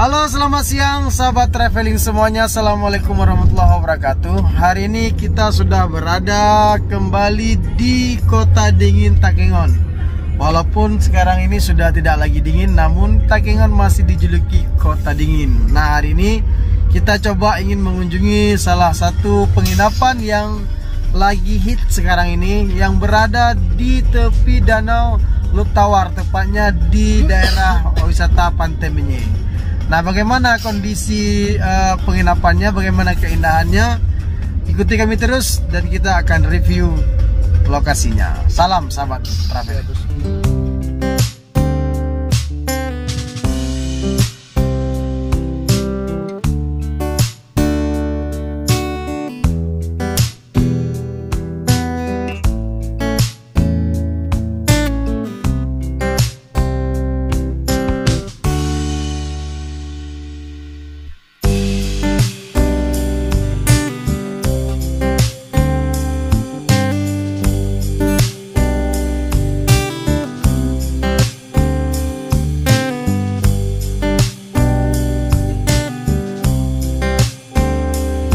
Halo, selamat siang sahabat traveling semuanya. Assalamualaikum warahmatullahi wabarakatuh. Hari ini kita sudah berada kembali di Kota Dingin Takengon. Walaupun sekarang ini sudah tidak lagi dingin, namun Takengon masih dijuluki Kota Dingin. Nah, hari ini kita coba ingin mengunjungi salah satu penginapan yang lagi hit sekarang ini, yang berada di tepi danau Lutawar, tepatnya di daerah wisata Pantai Menyeng. Nah, bagaimana kondisi penginapannya, bagaimana keindahannya? Ikuti kami terus dan kita akan review lokasinya. Salam sahabat travel.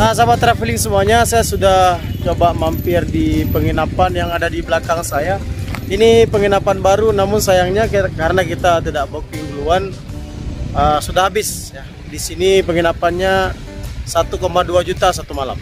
Nah, sahabat traveling semuanya, saya sudah coba mampir di penginapan yang ada di belakang saya. Ini penginapan baru, namun sayangnya karena kita tidak booking duluan, sudah habis. Ya. Di sini penginapannya 1,2 juta satu malam.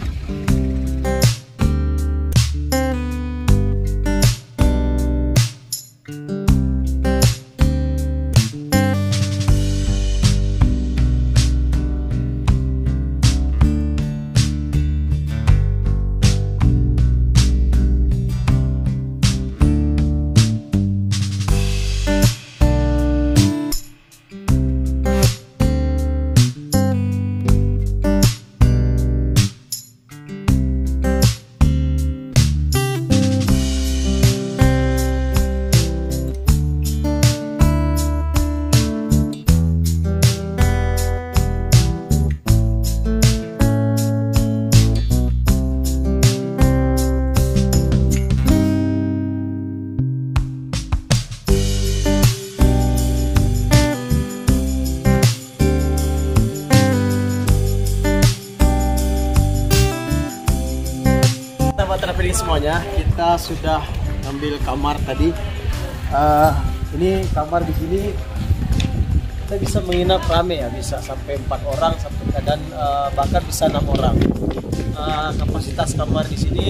Traveling semuanya, kita sudah ambil kamar tadi. Ini kamar di sini kita bisa menginap rame ya, bisa sampai 4 orang dan bahkan bisa 6 orang. Kapasitas kamar di sini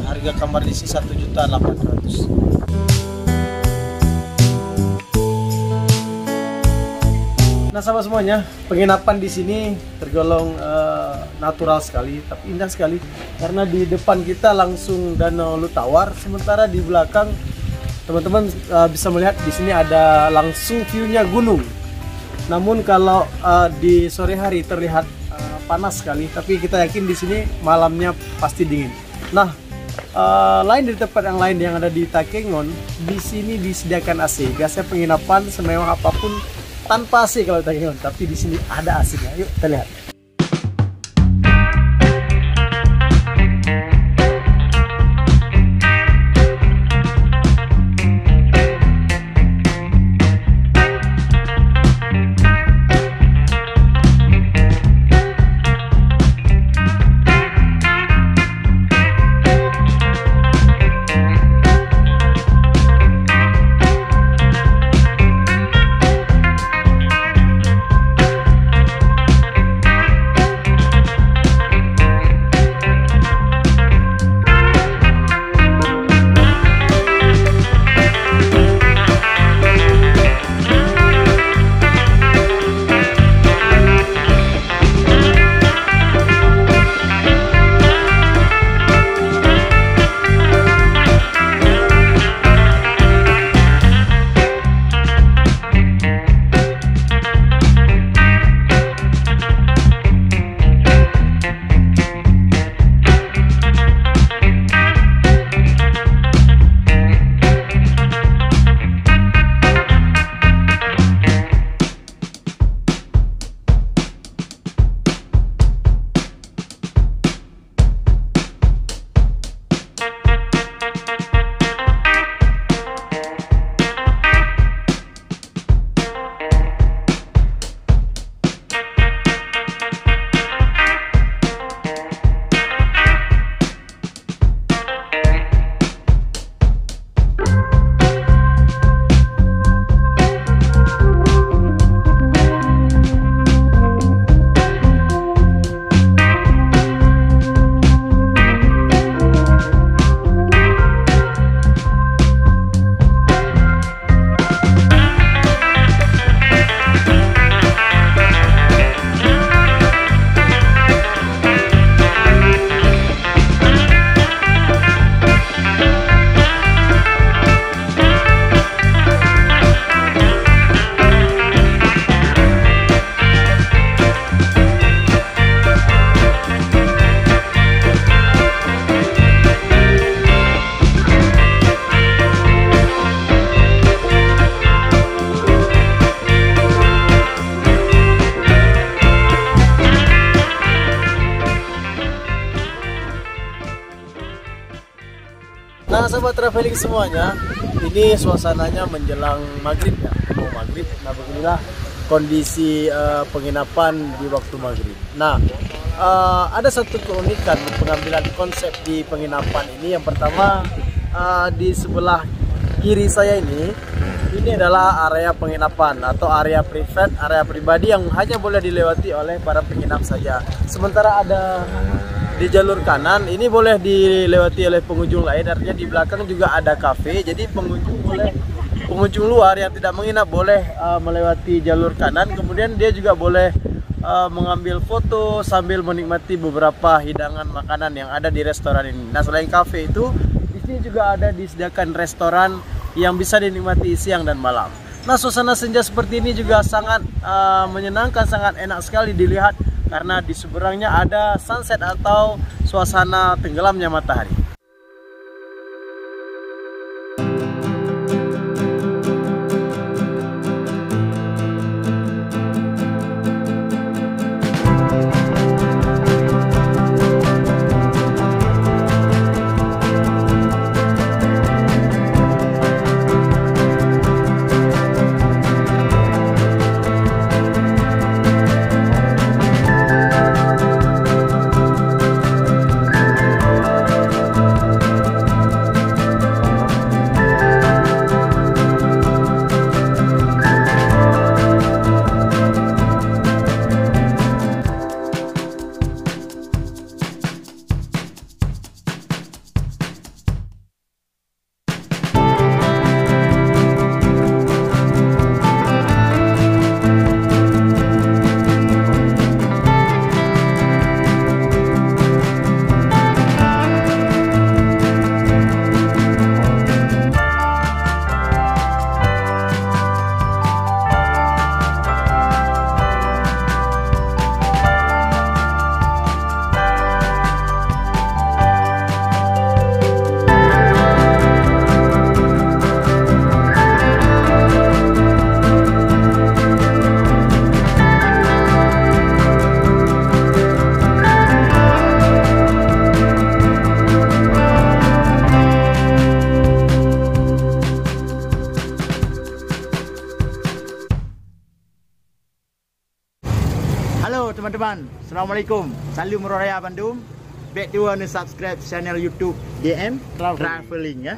harga kamar di sini 1.800.000. Nah, sahabat semuanya, penginapan di sini tergolong natural sekali, tapi indah sekali karena di depan kita langsung Danau Lutawar, sementara di belakang teman-teman bisa melihat di sini ada langsung view-nya gunung. Namun kalau di sore hari terlihat panas sekali, tapi kita yakin di sini malamnya pasti dingin. Nah, lain dari tempat yang lain yang ada di Takengon, di sini disediakan AC. Biasanya penginapan semewah apapun tanpa AC kalau Takengon, tapi di sini ada AC-nya. Yuk kita lihat. sahabat traveling semuanya, ini suasananya menjelang maghrib ya, mau maghrib. Nah beginilah kondisi penginapan di waktu maghrib. Nah ada satu keunikan pengambilan konsep di penginapan ini. Yang pertama, di sebelah kiri saya ini adalah area penginapan atau area private, area pribadi yang hanya boleh dilewati oleh para penginap saja. Sementara ada di jalur kanan ini boleh dilewati oleh pengunjung lain, artinya di belakang juga ada kafe. Jadi pengunjung luar yang tidak menginap boleh melewati jalur kanan, kemudian dia juga boleh mengambil foto sambil menikmati beberapa hidangan makanan yang ada di restoran ini. Nah, selain kafe itu, di sini juga ada disediakan restoran yang bisa dinikmati siang dan malam. Nah, suasana senja seperti ini juga sangat menyenangkan, sangat enak sekali dilihat karena di seberangnya ada sunset atau suasana tenggelamnya matahari. Halo teman-teman, Assalamualaikum. Salam Raya Bandung. Back to subscribe channel YouTube DM Traveling ya.